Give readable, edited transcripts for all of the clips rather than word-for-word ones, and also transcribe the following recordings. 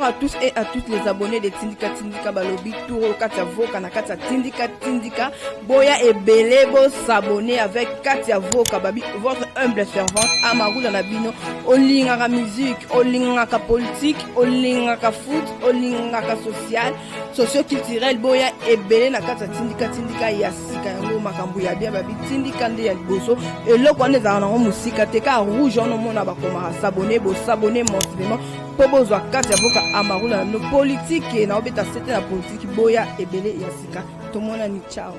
Bonjour à tous et à toutes les abonnés de Tindika Balobi, Touro Katia Voka, Nakatia Tindika, Boya et Belebo s'abonner avec Katia Voka, Babi, votre humble servante, Amarou dans la bino, Olingaka musique, Olingaka politique, Olingaka foot, Olingaka social, socio-culturel, Boya et Belé, Nakatia Tindika, Yassika, Yango, Makambu, Yabia, Babi, Tindika, Boso, et le point des arnaques, Moussika, Teka, Rouge, on a s'abonner, s'abonner mensuellement. Pobozwa Katia Voka Amarula no politique na obeta c'était la politique boya ebele yasika tomona ni ciao.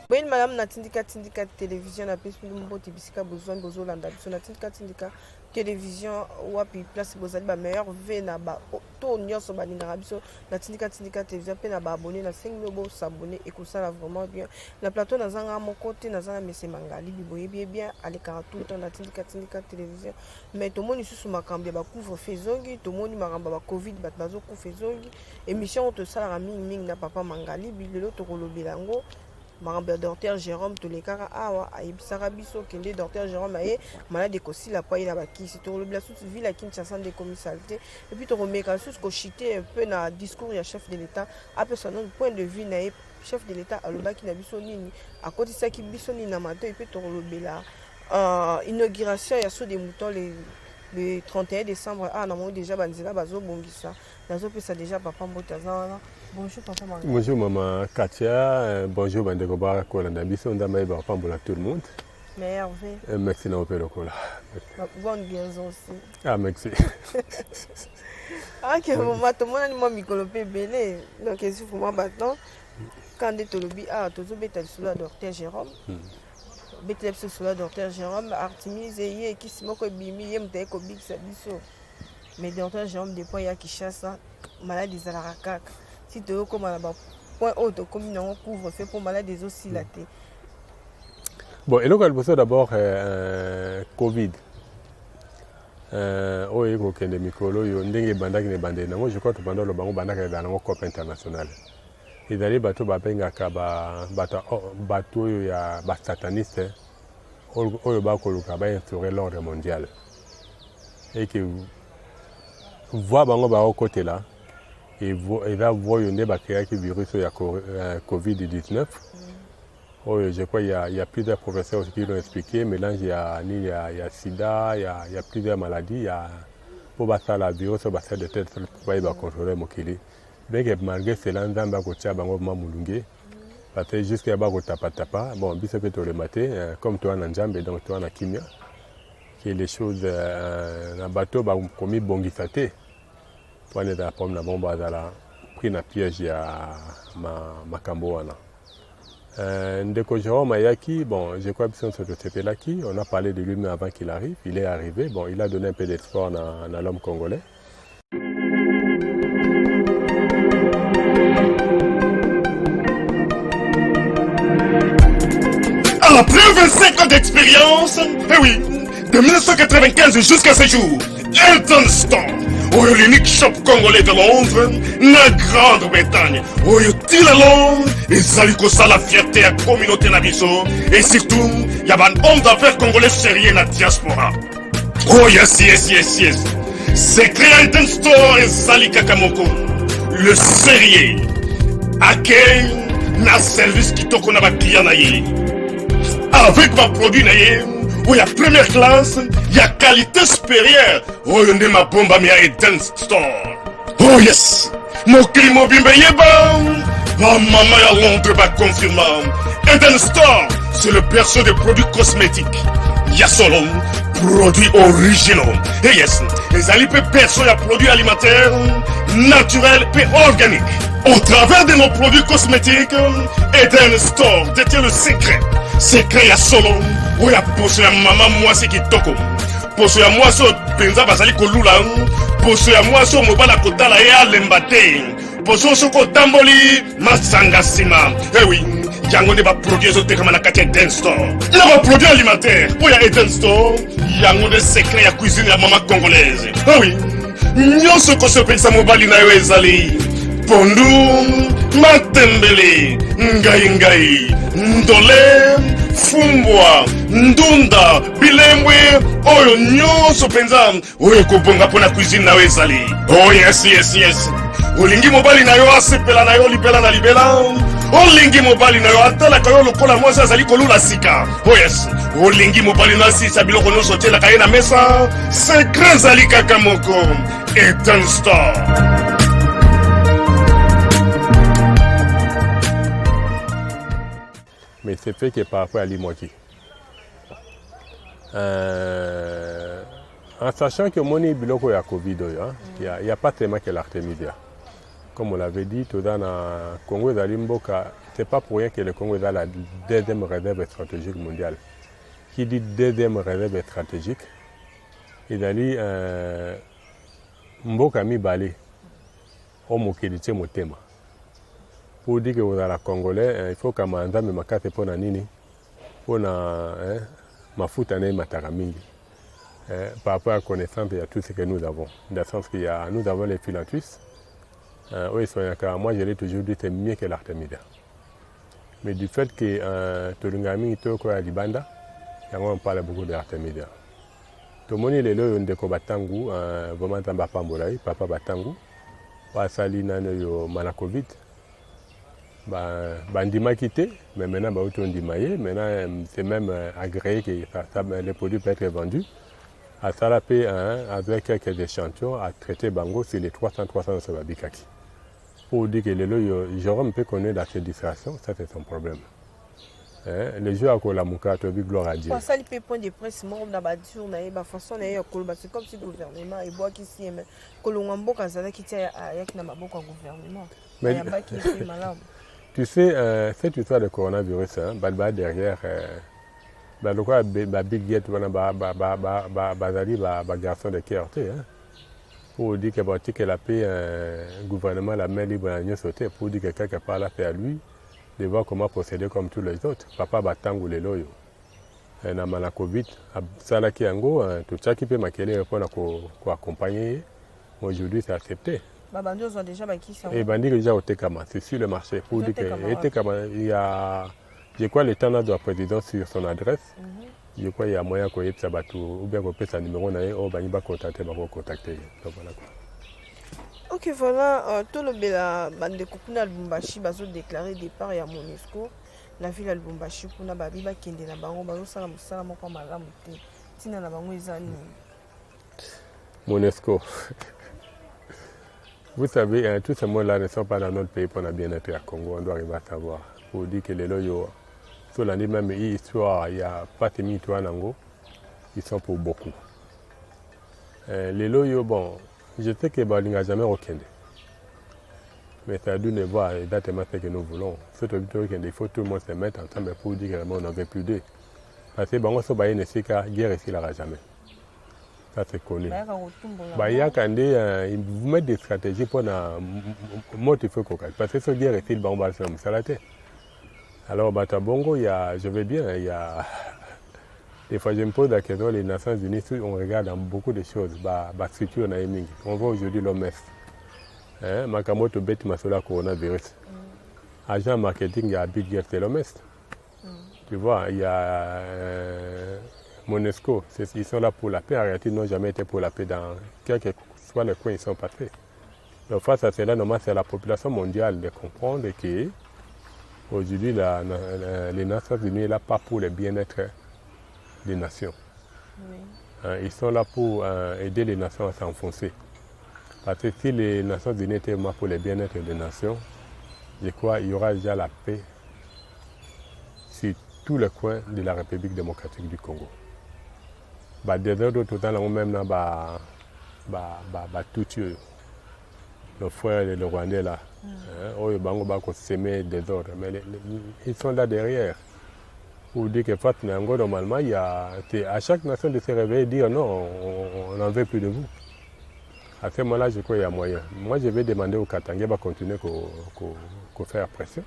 Bonne madame na Tindika télévision na pesi mbo tibisika besoin bozolanda biso na Tindika télévision wapi place bozali ba meilleur v na ba to nyonso balinga biso na Tindika télévision pe na ba abonné na 5000 bo s'abonner et que ça là vraiment bien na plateau na zanga mon côté na zanga mese mangali biboye bien aller tout le temps na Tindika télévision mais to moni susu makambi ba couvre fezongi to moni maramba ba covid bat bazo ku fezongi émission to sala mingi na papa mangali bilelo to kolobelango Maramba docteur Jérôme tous les cas awa aibisaka biso kende docteur Jérôme aye malade kosi la poigne na baki c'est to le blasu ville à Kinshasa de commissalité et puis to remeka sous ko chiter un peu na discours ya chef de l'état après son point de vue na chef de l'état alobaki na biso nini à côté ça qui biso ni na mato et puis to lobela inauguration ya saut des moutons le 31 décembre na déjà banzela bazo bongisa nazo pesa déjà papa mbotazana. Bonjour papa Marie. Bonjour maman Katia, bonjour Bandeko Barako Landabiso, on a maï barpambola tout le monde. Mais Hervé. Merci na opéro kola. Bonne guérison aussi. Ah merci. Ah que maman tout le monde a mis colopé belé. Donc c'est pour moi maintenant quand de tolobi tozo beta sur la docteur Jérôme. Beta sur la docteur Jérôme Artemis et qui se moko bimi yem te ko big sabiso. Mais docteur Jérôme depuis ya Kinshasa maladie à la racaque. Si tu as comme un point haut, comme on couvre, fait pour malade des os silatés. Bon, et donc, elle pose d'abord Covid. Oh, il y a des micros, il y a des bandes qui bandent. Moi, je crois que pendant le banc, il y a des COP international. Et d'ailleurs, bateau bateau il y a des satanistes. Il y a instauré l'ordre mondial. Et que voit bango côté là. Et là, vous voyez un virus il y a Covid-19. Je crois qu'il y a plusieurs professeurs qui l'ont expliqué. Mélange, il y a sida, il y a plusieurs maladies. Pour battre la virus, pour battre de tête, pour contrôler mon kili. Bien que malgré cela, on a un parce que jusqu'à tapa, bon, bis que le matin, comme toi en Anjambe, donc toi en Kimia, qui est les choses dans le bateau, comme bongisate. On est à la pomme, on a pris un piège à Makambo. Ndeko Jérôme Ayaki, bon, je crois que c'était là qui, on a parlé de lui avant qu'il arrive. Il est arrivé, bon, il a donné un peu d'espoir dans l'homme congolais. Après 25 ans d'expérience, eh oui, de 1995 jusqu'à ce jour, Elton Storm. L'unique shop congolais de Londres, la Grande-Bretagne. Tilalong, et Zaliko ça la fierté à la communauté Nabiso. Et surtout, il y a un homme d'affaires congolais sérieux dans la diaspora. Oh yes. C'est Elton Store et Zalika Kamoko. Le sérieux. Accueil, na service qui toko na ba client na yé. Avec ma produit na yé. Il y a première classe, il y a qualité supérieure. Oh, il y a ma bombe à Eden Store. Oh yes, mon climat bimbe yeba. Ma maman à Londres va confirmer. Eden Store, c'est le perso des produits cosmétiques. Il y a solo produits originaux. Et yes, les alipes perso il y a produits alimentaires, naturels et organiques. Au travers de nos produits cosmétiques, Eden Store détient le secret. Secret ya solo. Oui, poso ya maman moi c'est qui toko. Poso ya moi so penza bazali kolula. Poso ya moi so mobala kotala ya lembate. Poso so ko tamboli masanga sima. Eh oui, yango ne ba produit zo te kama na kati Eden Store. Na ba produit alimentaire. Oh ya Eden Store, yango de secret ya cuisine ya maman congolaise. Eh oui, nyonso ko so penza mobali na yo ezali. Pondu, matembele, ngai, ndole, fumbwa, ndunda bilembwe oyo nyonso mpenza oyo ekobonga mpo na cuisine na yo ezali. Oh yes yes yes, olingi mobali na yo asepela na yo libela na libela, olingi mobali na yo atalaka yo lokola mwasi azali kolula sika. Oh yes, olingi mobali na asisa biloko nyonso otielaka ye na mesa, sekre ezali kaka moko, Ethan Store. Mais c'est fait que par rapport à l'Imoki. En sachant que mon biloko ya Covid, il n'y a pas tellement que l'artémisia. Comme on l'avait dit, tout dans le Congo et Limboka, ce n'est pas pour rien que le Congo est dans la deuxième réserve stratégique mondiale. Qui dit deuxième réserve stratégique, il a dit Mboka mi balé, au mokilité motema. Pour dire que vous êtes Congolais, il faut que je me fasse pour nini, pour ma foute à mataramingi. Par rapport à la connaissance de tout ce que nous avons. Dans le sens qu'il nous avons les filatus. Moi, je l'ai toujours dit, c'est mieux que l'artémida. Mais du fait que Tolungami est au Libanda, on parle beaucoup de l'artémida. Tout le monde est là, on découvre Batangu, vraiment Papa Mbolai, Papa Batangu, Salina Manakovit. Bandima quitté, mais maintenant on dit maintenant c'est même agréé que les produits peuvent être vendus. À Salapé, avec quelques échantillons, à traiter Bango sur les 300 sur la Bikaki. Pour dire que les gens peuvent connaître la distraction, ça c'est son problème. Les jeux à Kolamuka, tu as vu gloire à Dieu. Ça, les point de presse, moi, on a battu, on a eu ma façon, c'est comme si le gouvernement est bois qui s'y aime. Colombo, Kazana qui tient à Yak Namaboko gouvernement. Mais il y a pas qui est malade. Tu sais, cette histoire de coronavirus, derrière, le big get, garçon de KRT, pour dire que la paix, gouvernement, la main libre, pour dire que quelque part là, c'est à lui de voir comment procéder comme tous les autres. Papa Batangu les loyo. Na Covid, Salaki Ango, tout ça qui peut m'accueillir répondre à accompagner. Aujourd'hui, c'est accepté. Et Bandi déjà au Tekama, c'est sur le marché. Pour dire que Tekama, il y a, je crois, le temps de la présidence sur son adresse. Je crois qu'il y a moyen qu'on ait Sabatou, ou bien qu'on peut sa numéro, ou bien qu'on contacter, on contacter. Voilà quoi. Ok, voilà, tout le bande de Kupuna Lubumbashi, bazo déclaré départ à Monesco, la ville à Lubumbashi, pour na babi ba kende na bango, bazo sala musala moko malamu te. Tina na bango ezani. Monesco. Vous savez, tous ces mots-là ne sont pas dans notre pays pour la bien-être à Congo, on doit arriver à savoir. Pour dire que les loyaux, sur l'année même, il n'y a pas de mythes en Ango, ils sont pour beaucoup. Les loyaux, bon, je sais que il n'y a jamais aucun. Mais ça doit nous voir exactement ce que nous voulons. Surtout qu'il faut tout le monde se mettre ensemble pour dire qu'on n'en veut plus d'eux. Parce que bon, on se bat une guerre ici, il n'y aura jamais. Ça c'est connu. Il y a quand vous mettez des stratégies pour motiver le parce que ce guerre ici, on va se faire. Alors, Bongo, je vais bien, il y a. Des fois, je me pose la question, les Nations Unies, on regarde dans beaucoup de choses, on voit aujourd'hui l'OMS. Makamoto bête masola coronavirus. Agent marketing, il y a Big Get, c'est l'OMS. Tu vois, il y a Monesco, ils sont là pour la paix. En réalité, ils n'ont jamais été pour la paix dans quel que soit le coin ils sont passés. Donc, face à cela, normalement, c'est la population mondiale de comprendre que aujourd'hui, les Nations Unies sont là pas pour le bien-être des nations. Oui. Ils sont là pour aider les nations à s'enfoncer. Parce que si les Nations Unies étaient là pour le bien-être des nations, je crois qu'il y aura déjà la paix sur tous les coins de la République démocratique du Congo. Des autres, tout le temps, même tout tuer. Nos frères, les Rwandais là, ils vont s'aimer des autres, mais ils sont là derrière. Pour dire que normalement, il y a à chaque nation de se réveiller et dire non, on n'en veut plus de vous. À ce moment-là, je crois qu'il y a moyen. Moi, je vais demander au Katangé de continuer à faire pression.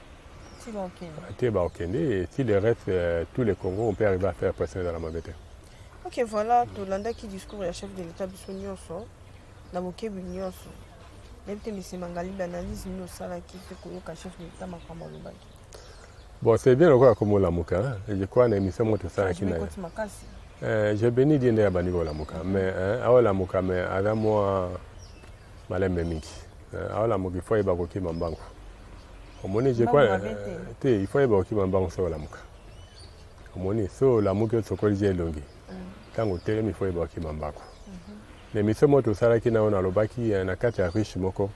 Et si le reste, tous les Congos, on peut arriver à faire pression dans la Mabete. Ok, voilà, Tolanda qui discours le chef de l'État, Bissonioso, Naboké Bunyoso. Même si c'est Mangali, l'analyse, nous, ça, qui fait que le chef de l'État m'a pas mal. Bon, c'est bien le comme au Lamuka. Hein. Je crois que l'émission montre ça. J'ai béni d'y aller à Banigo Lamuka. Mais à Lamuka, mais à la moi, Malem Miki. À la Muki, il faut y avoir qui m'embanque. Au moins, je crois il faut y avoir qui m'embanque sur Lamuka. Au moins, sur Lamuka, sur quoi j'ai longi. Quand au terme, il faut y avoir qui m'embanque. L'émission montre ça qui n'a pas le baki, un akata riche moko.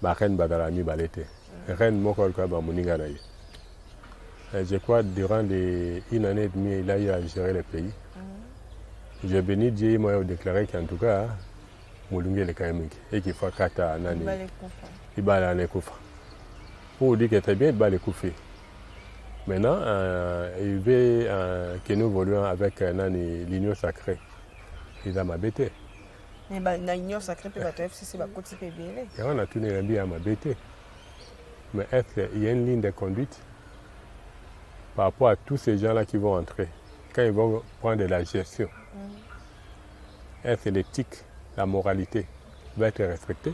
Reine Badalami Balete. Reine Moko Moninga. Je crois que durant une année et demie, il a eu à gérer le pays. J'ai béni Dieu, il m'a déclaré qu'en tout cas, Moulungue est quand même et qu'il faut Kata Nani. Il va aller Koufa. Pour dire que très bien, il va aller Koufi. Maintenant, il veut que nous volions avec l'union sacrée. Il a m'abêté. Mais l'union sacrée peut être FCC, côté PBL. Et on a tourné la vie à m'abêter. Mais est-ce qu'il y a une ligne de conduite par rapport à tous ces gens-là qui vont entrer, quand ils vont prendre de la gestion, est-ce que l'éthique, la moralité va être respectée?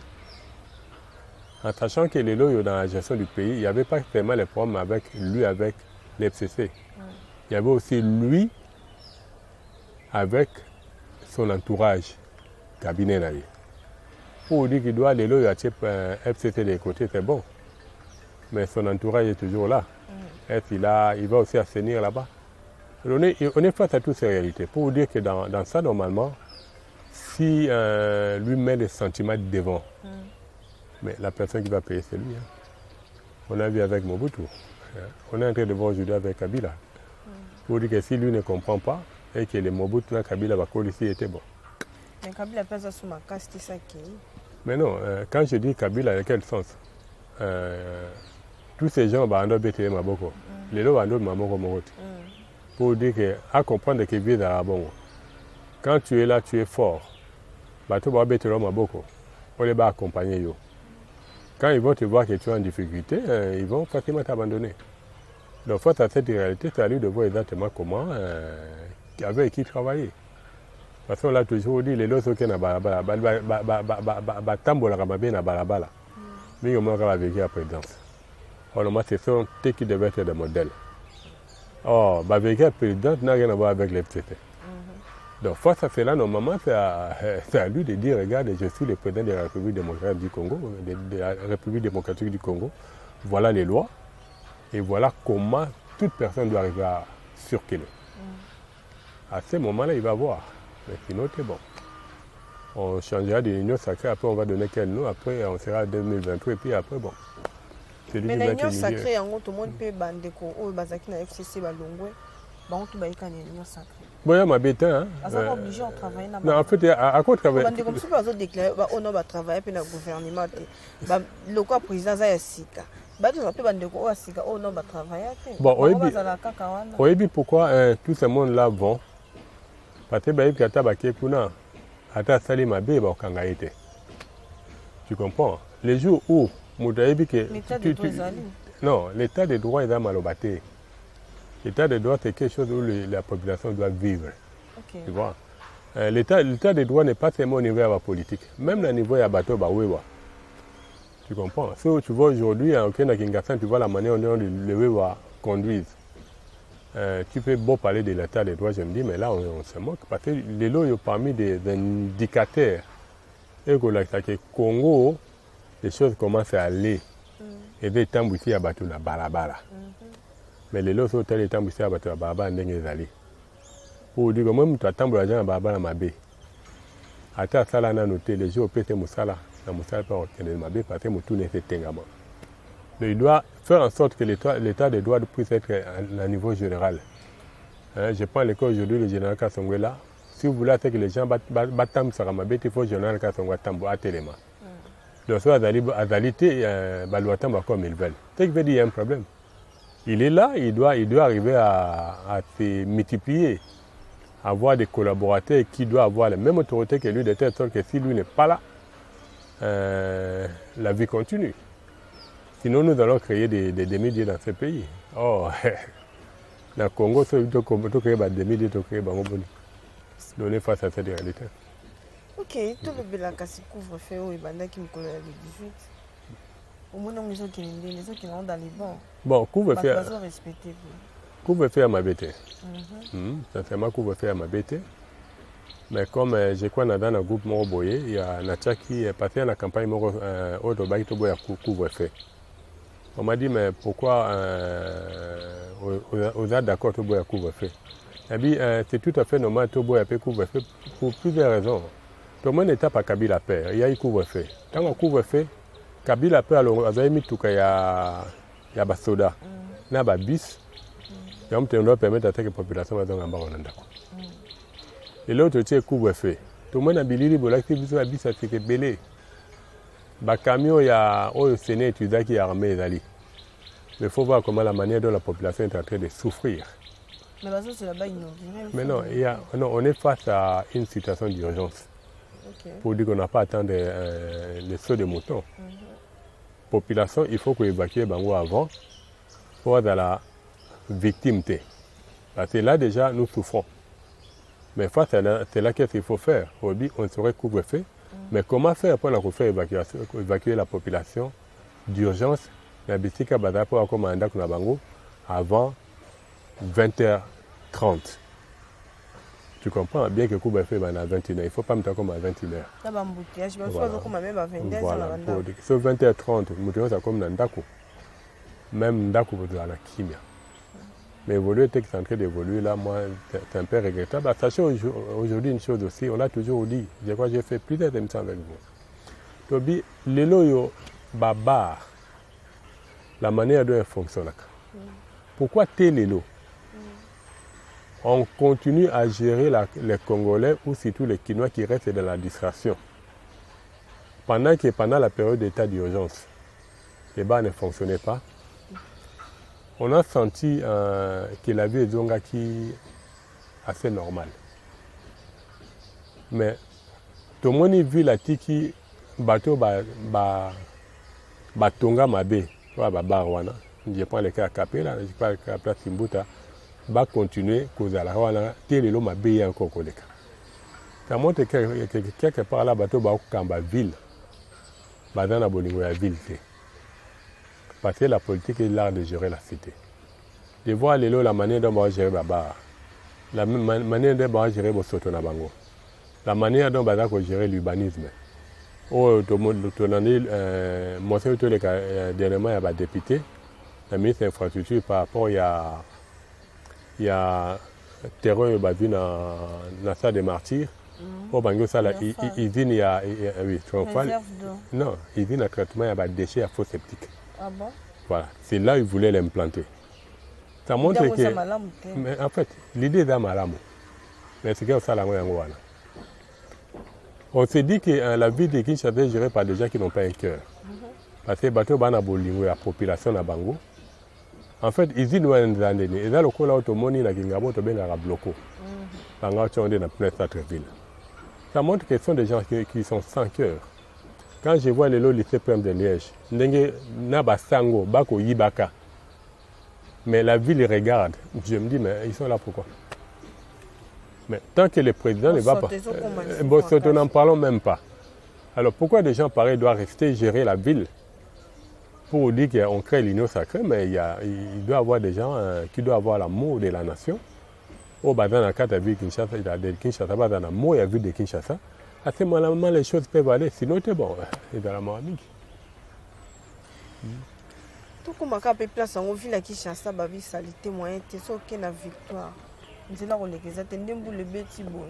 En sachant que les loyaux dans la gestion du pays, il n'y avait pas seulement les problèmes avec lui, avec l'FCC. Il y avait aussi lui avec son entourage, cabinet. Pour dire qu'il doit les loyaux à FCC des côtés, c'est bon. Mais son entourage est toujours là. Est-ce qu'il va aussi assainir là-bas? On est face à toutes ces réalités. Pour vous dire que dans ça, normalement, si lui met les sentiments devant, mais la personne qui va payer, c'est lui. Hein. On a vu avec Mobutu. On est en train de voir aujourd'hui avec Kabila. Pour dire que si lui ne comprend pas, et que les Mobutu et Kabila va ici était bon. Mais Kabila pèse sur ma casse, c'est ça qui est. Mais non, quand je dis Kabila, dans quel sens? Tous ces gens vont bêter Maboko. Les gens vont Maboko Morote. Pour dire que, à comprendre que vie dans bon. Quand tu es là, tu es fort. Tu vas bêter Maboko. On les va accompagner. Quand ils vont te voir que tu es en difficulté, ils vont facilement t'abandonner. Donc, face à cette réalité, c'est à lui de voir exactement comment, avec qui travailler. Parce qu'on l'a toujours dit, les lois qui sont balabala, balabala, mais ils ont vécu la présidence. Or, ce sont ceux qui devaient être des modèles. Or, vécu la présidence n'a rien à voir avec l'FCC. Donc, face à cela, normalement, c'est à lui de dire, regarde, je suis le président de la République démocratique du Congo, de la République démocratique du Congo. Voilà les lois. Et voilà comment toute personne doit arriver à circuler. À ce moment-là, il va voir. Mais sinon, c'est bon. On changera de l'union sacrée, après on va donner quel nom, après on sera en 2023, et puis après, bon. Mais l'union sacrée, en gros, tout le monde peut bandeko, ou bazaki na FCC balongwe, bon, tout baïka l'union sacrée. Bon, il y a ma bête, hein. Ça va obliger à travailler là-bas. Non, en fait, à quoi travailler? Bandeko, si vous déclaré, on va travailler pour le gouvernement, le quoi président Zaya Sika. Bon, oui, pourquoi tous ces mondes-là vont? Parce que tu comprends? Les jours où non, l'état de droit est dans malobaté. L'état de droit, c'est quelque chose où la population doit vivre. Okay. Tu vois? L'état de droit n'est pas seulement au niveau de la politique, même au niveau de la bateau. Tu comprends? Si tu vois aujourd'hui, en Kingassan, tu vois la manière dont les Wewa conduisent. Tu peux beau parler de l'état des droits, je me dis, mais là, on se moque. Parce que les lois, parmi des indicateurs, et que le Congo, les choses commencent à aller. Et des temps où il y a battu la balabala. Mais les lois sont tels temps où il y a battu la balabala, n'est-ce pas? Pour dire que même tu attends la balabala, balabala, ma baie. Attends, ça là, on a noté, les jours, peut-être, Moussala. Il doit faire en sorte que l'état des droits puisse être à niveau général. Je prends l'école aujourd'hui, le général Kassongwe là. Si vous voulez que les gens battent Saramabé, il faut le général Kassongwe Tambo à Téléma. Donc, soit à Dalité, Balouatamba comme ils veulent. C'est qu'il veut dire qu'il y a un problème. Il est là, il doit arriver à se multiplier, avoir des collaborateurs qui doivent avoir la même autorité que lui, de telle sorte que si lui n'est pas là, la vie continue. Sinon, nous allons créer des médias dans ce pays. Oh, dans le Congo, si tu crées des médias, tu crées des médias. On est face à cette réalité. Ok, tout le Belakasi couvre-feu au Ibanda qui me connaît le 18. Au moins, on est qui sont dans les bons. Bon, couvre-feu. Respecter. Couvre-feu à ma bête. Sincèrement, couvre-feu à ma bête. Mais comme je crois dans le groupe Moroboye, il y a Natia qui est passé à la campagne couvre-feu. On m'a dit, mais pourquoi vous êtes d'accord pour le couvre-feu? C'est tout à fait normal de faire couvre-feu pour plusieurs raisons. Tout le monde n'est pas Kabila paix, il y a un couvre-feu. Quand on couvre-feu, Kabila paix, alors il y a des soda, il y a des bis, et on doit permettre à la population de faire un et l'autre, c'est couvre-feu. Tout le monde a dit que l'activité de bis, c'est belé. Les camions, il y a un Sénat étudiant qui est armé. Mais il faut voir comment la manière dont la population est en train de souffrir. Mais c'est là-bas, mais non, on est face à une situation d'urgence. Pour dire qu'on n'a pas à attendre les sauts de moutons. Population, il faut qu'on évacue Bango avant pour avoir la victimité. Parce que là, déjà, nous souffrons. Mais face à là, c'est là qu'est-ce qu'il faut faire. Aujourd'hui, on serait couvre-feu. Mais comment faire pour évacuer la population d'urgence avant 20h30? Tu comprends bien que couvre-feu est à 21h. Il ne faut pas me comme à 21h. Voilà. Sur 20h30, c'est comme dans Ndako. Même Ndako, vous avez la chimie. Mais évoluer, c'est en train d'évoluer là, moi, c'est un peu regrettable. Sachez aujourd'hui une chose aussi, on l'a toujours dit, je crois que j'ai fait plusieurs émissions avec vous. Tobi, les loyaux, baba, la manière dont elle fonctionne. Pourquoi les lots? On continue à gérer les Congolais ou surtout les Kinois qui restent dans la distraction. Pendant la période d'état d'urgence, les bars ne fonctionnaient pas. On a senti que la vie est donc assez normale. Mais tout le monde a vu la tiki bateau batonga mabe, je prends le cas à Capella, je prends le cas à Place Simbuta, va continuer cause à la wana télé mabe encore koleka. Ça montre que quelque part là bateau ba kamba ville, dans la bolingo ya ville. Parce que la politique est l'art de gérer la cité. De voir la manière dont on va gérer Baba, la manière dont on va gérer Bosotonabango, la manière dont on va gérer l'urbanisme. Dernièrement, il y a des députés, le ministre de l'Infrastructure par rapport il y a terrain basé dans la salle des martyrs. Au Bango, il y a non, il y a un traitement, il y a des déchets à faux septiques. Ah bon? Voilà, c'est là qu'ils voulaient l'implanter. Ça montre que. Mais en fait, l'idée est malamo. Mais c'est que ça la moyenne. On s'est dit que la ville de Kinshasa est gérée par des gens qui n'ont pas un cœur. Parce que bateau bana bolingo la population na bango. En fait, ils disent nous en année. Et là le coup là automoni na Kingabo to benga la bloco. Banga chonde na plein centre-ville. Ça montre que ce sont des gens qui sont sans cœur. Quand je vois les lots lycée PM de Liège, ndenge na basango bako yibaka. Mais la ville regarde, je me dis mais ils sont là pourquoi? Mais tant que le président ne va pas, nous n'en parlons même pas. Alors pourquoi des gens pareils doivent rester gérer la ville pour dire qu'on crée l'union sacrée, mais il doit y avoir des gens qui doivent avoir l'amour de la nation. Au bas dans la carte de ville Kinshasa, il y a des Kinshasa, dans l'amour, il y a vu de Kinshasa. À ce moment-là, les choses peuvent aller, sinon c'est bon, c'est dans la Mohamik. Tout comme on peut place en ville à Kinshasa, babi salité moyen, c'est ça qui est la victoire. C'est là où les gens attendent le bêtis bon,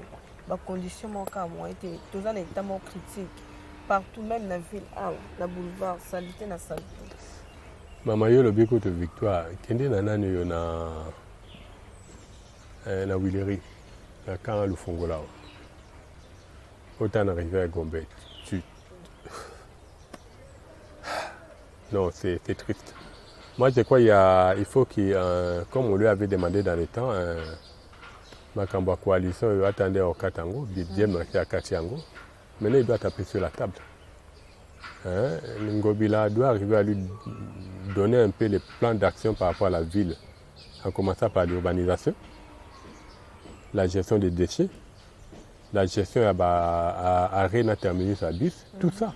les conditions manquent à moi, tous les états mon critique partout, même dans la ville, la boulevard, salité na salité. Maman yo le biko de victoire, kende na nani yo na Willery, na quand le Fongola. Autant arrivé à Gombe, non, c'est triste. Moi, je crois qu'il faut qu'il, comme on lui avait demandé dans le temps, ma coalition il attendait au Katango, Bidjem marqué à Katiango. Maintenant, il doit taper sur la table. Ngobila doit arriver à lui donner un peu les plans d'action par rapport à la ville, en commençant par l'urbanisation, la gestion des déchets, la gestion à Arena Terminus à bus, tout ça.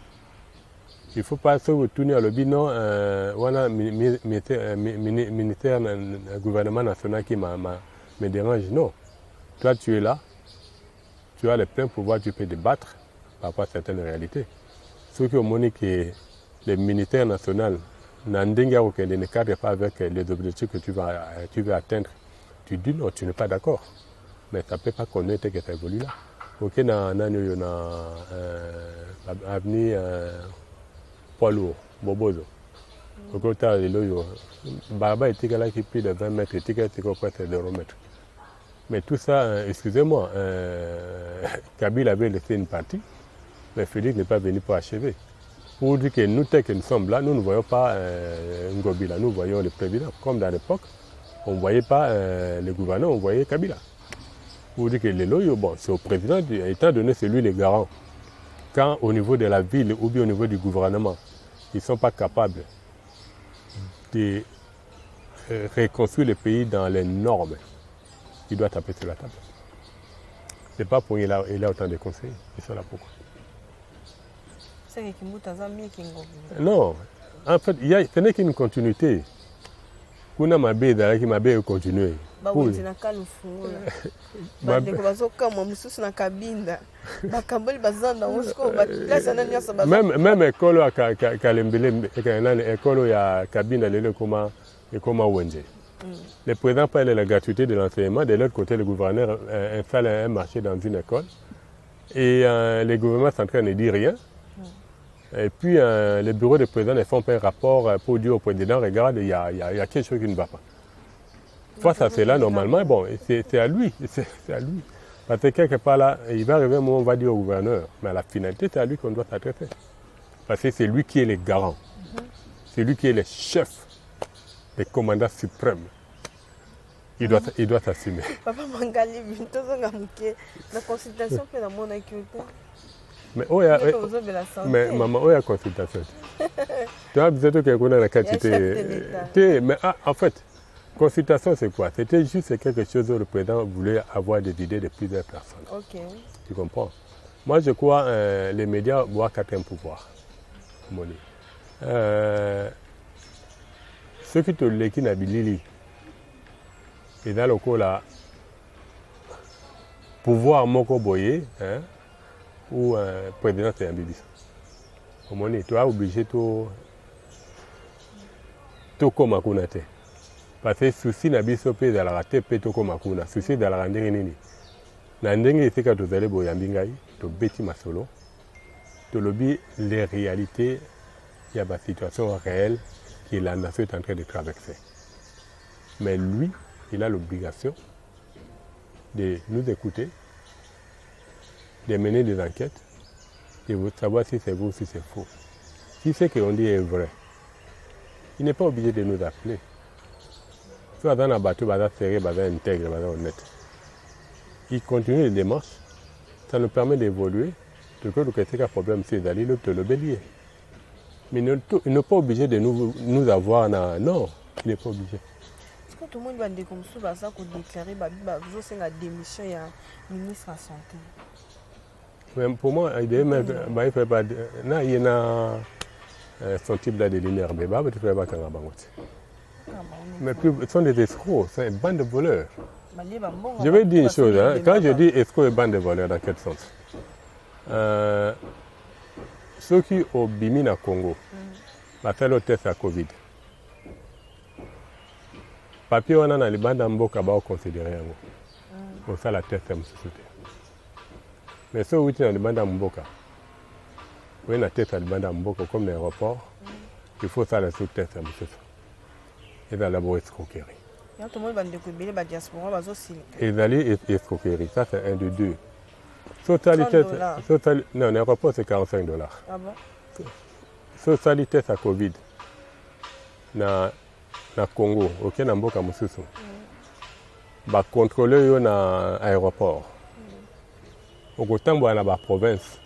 Il ne faut pas se retourner à l'objet, non, voilà, ministère, gouvernement national qui me dérange. Non. Toi, tu es là, tu as le plein pouvoir, tu peux débattre par rapport à certaines réalités. Ceux qui ont montré que le ministère national ne cadre pas avec les objectifs que tu veux atteindre, tu dis non, tu n'es pas d'accord. Mais ça ne peut pas connaître que ça évolue là. Ok, on a avenir poids lourd, Bobozo. Au côté de l'eau, Baba était là qui plus de 20 mètres, était presque 0 mètres. Mais tout ça, excusez-moi, Kabila avait laissé une partie, mais Félix n'est pas venu pour achever. Pour dire que nous, tel que nous sommes là, nous ne voyons pas Ngobila, nous voyons le président. Comme dans l'époque, on ne voyait pas le gouverneur, on voyait Kabila. Pour dire que les loyaux, bon, c'est au président, étant donné c'est lui le garant. Quand au niveau de la ville ou bien au niveau du gouvernement, ils ne sont pas capables de reconstruire le pays dans les normes, il doit taper sur la table. Ce n'est pas pour il a autant de conseils, ils sont là pourquoi. Non, en fait, ce n'est qu'une continuité. Kuna mabeda qui m'a bien continué. Même école à Kalembele, école à Kabinda, le président parle de la gratuité de l'enseignement. De l'autre côté, le gouverneur installe un marché dans une école. Et le gouvernement central ne dit rien. Et puis, les bureaux du président ne font pas un rapport pour dire au président, regarde, il y a quelque chose qui ne va pas. Face à cela, normalement, bon, c'est à lui. C'est à lui. Parce que quelque part là, il va arriver un moment où on va dire au gouverneur, mais à la finalité, c'est à lui qu'on doit s'adresser. Parce que c'est lui qui est le garant. C'est lui qui est le chef, le commandant suprême. Il doit s'assumer. Papa Mangali, la consultation que la monnaie mais maman, où est la consultation? Tu as besoin de quelqu'un dans la quantité. Mais en fait, consultation, c'est quoi? C'était juste quelque chose où le président voulait avoir des idées de plusieurs personnes. Ok. Tu comprends? Moi, je crois que les médias doivent un pouvoir. Ceux qui te l'équinent à Bilili, et dans le cas là, pouvoir Moko Boye, hein, ou président c'est un bébé. Tu es obligé de comme Makunate. Parce que souci n'a pas de la rater, peut comme Makuna. Souci de la rendre nini. Nandenge c'est quand tu allez boyambingai, tu bêtis ma solo. Tu lobby les réalités, il y a la situation réelle que la nation est en train de traverser. Mais lui, il a l'obligation de nous écouter, de mener des enquêtes, de savoir si c'est vrai ou si c'est faux. Si ce qu'on dit est vrai, il n'est pas obligé de nous appeler. Soit dans la bateau, serré, intègre, honnête. Il continue les démarches, ça nous permet d'évoluer. De quoi il y a un problème, c'est d'aller le bélier. Mais il n'est pas obligé de nous avoir. Non, il n'est pas obligé. Est-ce que tout le monde va déclarer la démission du ministre de la Santé? Mais pour moi, il y a son type de lumière, mais ce sont des escrocs, c'est une bande de voleurs. Je vais dire une chose, hein, quand je dis escrocs et bande de voleurs, dans quel sens? Ceux qui ont bimi au Congo, ont fait le test à Covid. Papier, on a les bandes d'amboka considéré. On fait la test à la société. Mais ceux qui ont les bandes d'amboka, on a test à les bandes d'amboka comme l'aéroport, il faut faire le sous-test à la société. Et dans la boîte escroquerie. Et d'aller escroquerie, ça c'est un de deux. Totalité, non, l'aéroport c'est $45. Ah bon? Totalité à Covid. Na Congo, ok, na mboka mususu. Ba contrôler yo na aéroport. Au tambo na ba province.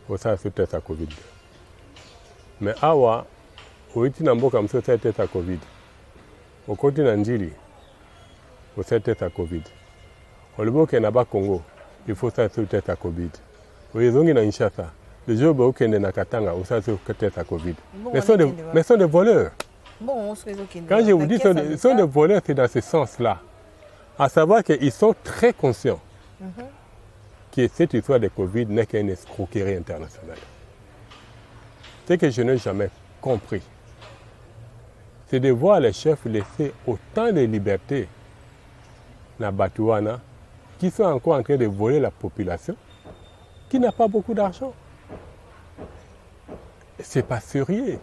Au ça c'est test à Covid. Mais awa oiti na mboka mususu c'est test à Covid. Au côté na njili. Au c'est test à Covid. Au liboke na ba Congo. Il faut faire tout test à Covid. Au yezongi na Kinshasa. Le jour où on est dans Katanga, où ça se peut-être à Covid. Bon, Mais ce sont des voleurs. Bon, on se réseau qui Quand je vous dis ce sont des voleurs, c'est dans ce sens-là. À savoir qu'ils sont très conscients que cette histoire de Covid n'est qu'une escroquerie internationale. Ce que je n'ai jamais compris, c'est de voir les chefs laisser autant de liberté dans Batouana, qui sont encore en train de voler la population, qui n'a pas beaucoup d'argent. C'est pas sérieux.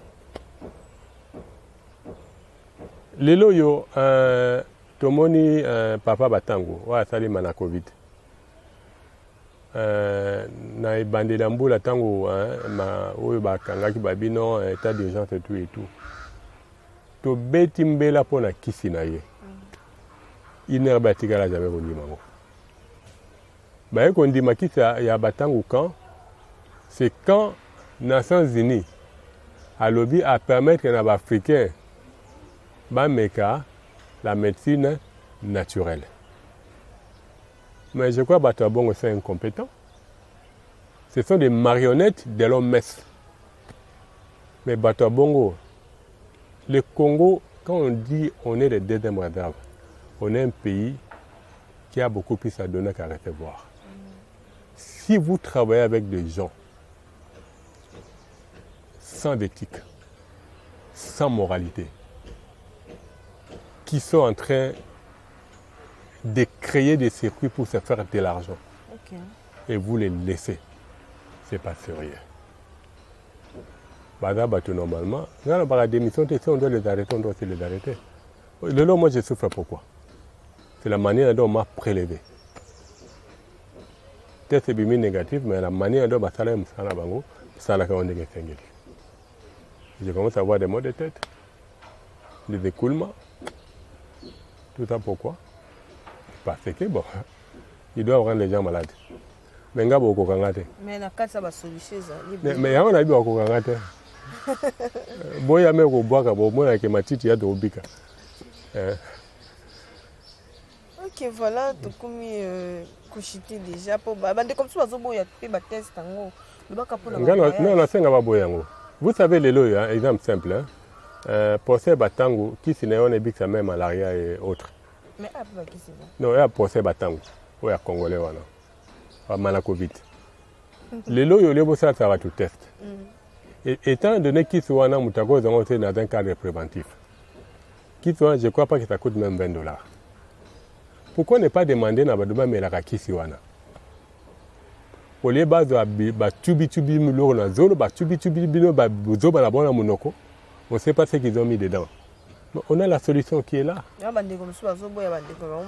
Lelo yo tomoni papa batango wa salima na Covid. Na ebandela mbula tango ma oyo bakangaki babino état d'urgence et tout. To beti mbela pona kisi na ye. Iner batikala jamais kondima ngo. Baye kondima kisi ya batango quand c'est quand Nations Unies a lobby à permettre que les Africains bameka la médecine naturelle. Mais je crois que Batabongo c'est incompétent. Ce sont des marionnettes de l'homme messe. Mais Batabongo, le Congo, quand on dit on est les deuxièmes réserves, on est un pays qui a beaucoup plus à donner qu'à recevoir. Si vous travaillez avec des gens sans éthique, sans moralité, qui sont en train de créer des circuits pour se faire de l'argent. Et vous les laissez. Ce n'est pas sérieux. Normalement, dans la démission, on doit les arrêter, on doit aussi les arrêter. Le long, moi, je souffre pourquoi? C'est la manière dont on m'a prélevé. Peut-être que c'est négatif, mais la manière dont on m'a je commence à avoir des maux de tête, des écoulements. Tout ça pourquoi? Parce que bon, ils doivent rendre les gens malades. Mais il y a beaucoup de gens. Mais il y a des solutions. Mais il y a beaucoup de gens. Il y a beaucoup de gens. Ok, voilà, tu as couchité déjà. Comme ça, il y a des tests. Non, vous savez, les lois, un exemple simple. Pour ces batango, qui s'y n'est pas même malaria et autres. Mais après, qui c'est ça? Non, il y a pour ces batango, il y a Congolais, il y a Covid. Les lois, ça va tout test. Et étant donné qu'ils sont dans un cadre préventif, je ne crois pas que ça coûte même $20. Pourquoi ne pas demander à Badouba Melaka Kisiwana? Pour les bases de tubi mulo na zolo, tubi bino zoba la bonne monoko, on ne sait pas ce qu'ils ont mis dedans. Mais on a la solution qui est là.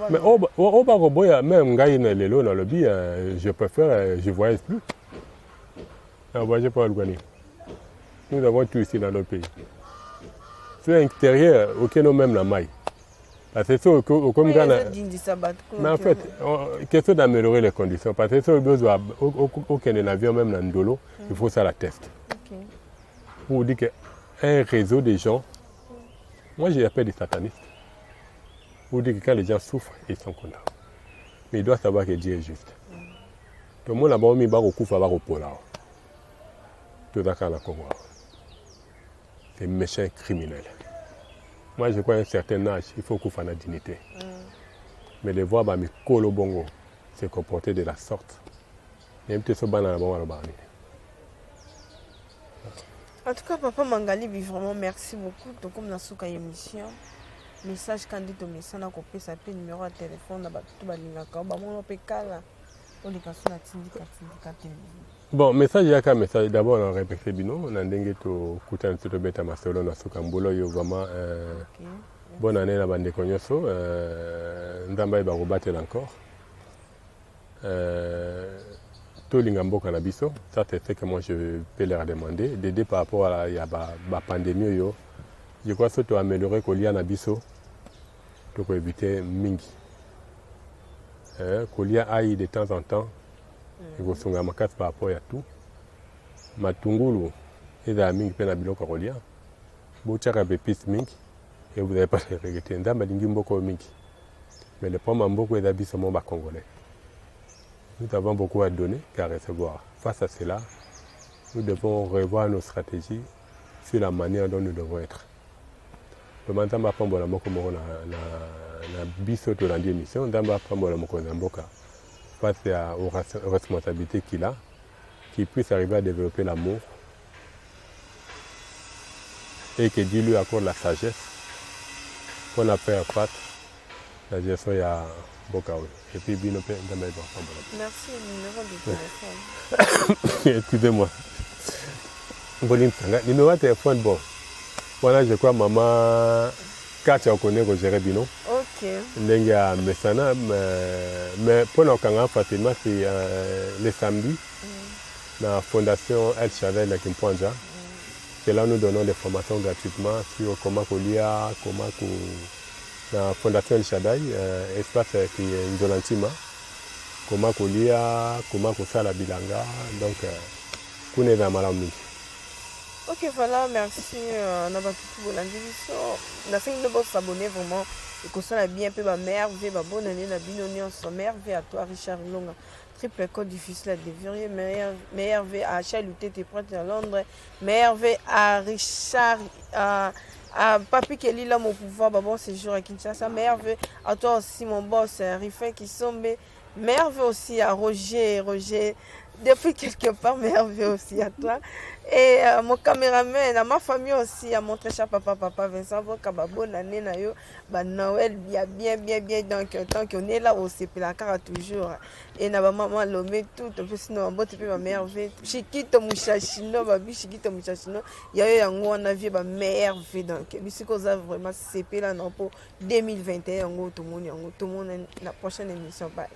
Mais au Baroboya, même Gaïna Lelo dans le lobby, je préfère, je ne voyage plus. Je ne voyage pas au Gani. Nous avons tout ici dans notre pays. Sur l'intérieur, aucun nom même la maille. Parce que c'est comme Ghana. Mais en fait, question d'améliorer les conditions. Parce que c'est besoin aucun avion, même dans Ndolo, il faut ça la test. Pour dire qu'un réseau de gens, moi je les appelle des satanistes. Pour dire que quand les gens souffrent, ils sont contents. Mais ils doivent savoir que Dieu est juste. Tout le monde là-bas, il va au coup, il va au pôle. Tout ça, c'est méchant criminel. Moi, je crois qu'à un certain âge, il faut qu'on fasse la dignité. Mais les voir, mes colobongo se comporter de la sorte. Même si c'est bon, en tout cas, Papa Mangali, vraiment merci beaucoup. Donc, comme dans cette émission, message candidat au message, on a copié ça, numéro de téléphone, tout le monde bon, message, il y a qu'un message. D'abord, on a répété bino, on a dengue to kutan to beta masolo na sukambolo yo vraiment bonne année la bande konyoso ndamba ba rebattre encore to lingambo kana biso, ça c'est ce que moi je peux leur demander d'aider par rapport à la pandémie yo. Je crois que tu améliorer kolia na biso pour éviter mingi. Kolia aille de temps en temps. Il faut songa makasi par rapport à tout. Matungulu et la mingi pena biloko kolia. Bochaka pepis mingi et vous n'avez pas de regretter. Ndamba lingi mboko mingi. Mais le problème mboko est d'habiter mon bas congolais. Nous avons beaucoup à donner qu'à recevoir. Face à cela, nous devons revoir nos stratégies sur la manière dont nous devons être. Le matin, je vais prendre la biso de l'émission, je vais prendre la mboka face aux responsabilités qu'il a, qu'il puisse arriver à développer l'amour et que Dieu lui accorde la sagesse qu'on a fait à la gestion de Boka. Et puis, bien, merci, numéro de téléphone. Excusez-moi. Numéro de téléphone, bon. Voilà, je crois maman Katia connaît que gérer bino. Ok. Nenga mesana mais pour nous quand facilement c'est le samedi la fondation El Shaddai na Kimpoanja. C'est là nous donnons des formations gratuitement sur comment colia, comment la fondation El Shaddai espace qui est Nzolantima. Comment colia, comment ça la bilanga donc connaît dans malami. Ok, voilà, merci. On a battu pour l'indivision. On a fait une bonne s'abonner vraiment. Et qu'on soit bien un peu ma mère, ma bonne année, la binonion, sa mère, à toi, Richard Longa. Triple code difficile à déverrouiller. Meilleur V à Charles t'es prête à Londres. Meilleur V à Richard, à Papi Kelly, là, mon pouvoir, bon séjour à Kinshasa. Meilleur V à toi aussi, mon boss, Rifin qui sombe. Meilleur V aussi à Roger. Depuis quelque part, merveilleux aussi à toi. Et mon caméraman, à ma famille aussi, à mon très cher papa Vincent, bonne année, Noël, bien. Donc, tant qu'on est là, on s'est pris la carte toujours. Et na maman Lomé, tout, sinon, bon, tu peux ma merveille. Chiquito Mouchachino, il y a eu un avis, ma merveille. Donc, ici, qu'on a vraiment CP là, pour 2021, tout le monde, la prochaine émission, bye.